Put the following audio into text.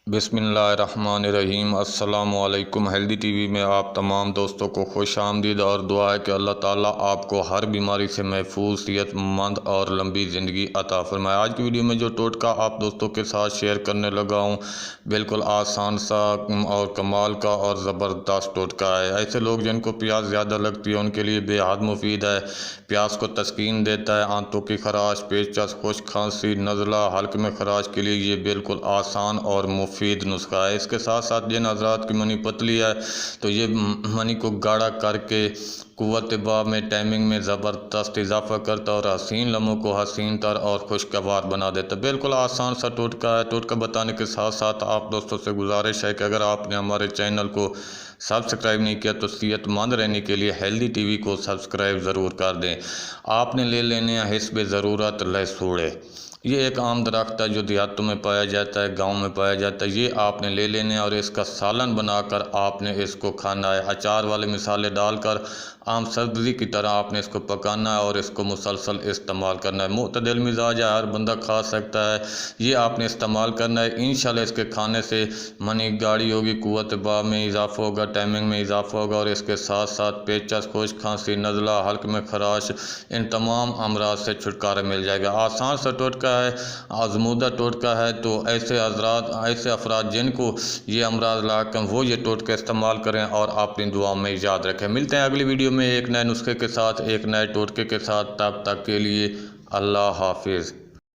बिस्मिल्लाहिर्रहमानिर्रहीम। अस्सलामुअलैकुम। Healthy TV में आप तमाम दोस्तों को खुश आमदीद और दुआ है कि अल्लाह ताला आपको हर बीमारी से महफूज, सेहतमंद और लंबी ज़िंदगी अता फरमाए। आज की वीडियो में जो टोटका आप दोस्तों के साथ शेयर करने लगा हूँ, बिल्कुल आसान सा और कमाल का और ज़बरदस्त टोटका है। ऐसे लोग जिनको प्यास ज़्यादा लगती है उनके लिए बेहद मुफीद है। प्यास को तस्कीन देता है। आंतों की खराश, पेचकस, खुश्क खांसी, नज़ला, हल्क में खराश के लिए ये बिल्कुल आसान और मुफीद नुस्खा है। इसके साथ साथ जिन हज़रात की मनी पतली है तो ये मनी को गाढ़ा करके कुव्वत बाब में, टाइमिंग में ज़बरदस्त इजाफा करता है और हसीन लम्हों को हसीन तर और खुशगवार बना देता है। बिल्कुल आसान सा टोटका है। टोटका बताने के साथ साथ आप दोस्तों से गुजारिश है कि अगर आपने हमारे चैनल को सब्सक्राइब नहीं किया तो सेहतमंद रहने के लिए हेल्दी टीवी को सब्सक्राइब ज़रूर कर दें। आपने ले लेने हैं हिस्ब ज़रूरत लहसुड़े। ये एक आम दरख्त है जो देहातों में पाया जाता है, गांव में पाया जाता है। ये आपने ले लेने हैं और इसका सालन बनाकर आपने इसको खाना है। अचार वाले मिसाले डालकर आम सब्ज़ी की तरह आपने इसको पकाना है और इसको मुसलसल इस्तेमाल करना है। मुतदिल मिजाज है, हर बंदा खा सकता है। ये आपने इस्तेमाल करना है। इंशाल्लाह इसके खाने से मनी गाढ़ी होगी, कुव्वत बाब में इजाफा होगा, टाइमिंग में इजाफा होगा और इसके साथ साथ पेचकस, खुश्क खांसी, नज़ला, हल्क में खराश, इन तमाम अमराज से छुटकारा मिल जाएगा। आसान सा टोटका है, आजमूदा टोटका है। तो ऐसे हज़रात, ऐसे अफराद जिनको ये अमराज लाकम, वो ये टोटका इस्तेमाल करें और अपनी दुआ में याद रखें। मिलते हैं अगली वीडियो में एक नए नुस्खे के साथ, एक नए टोटके के साथ। तब तक के लिए अल्लाह हाफिज़।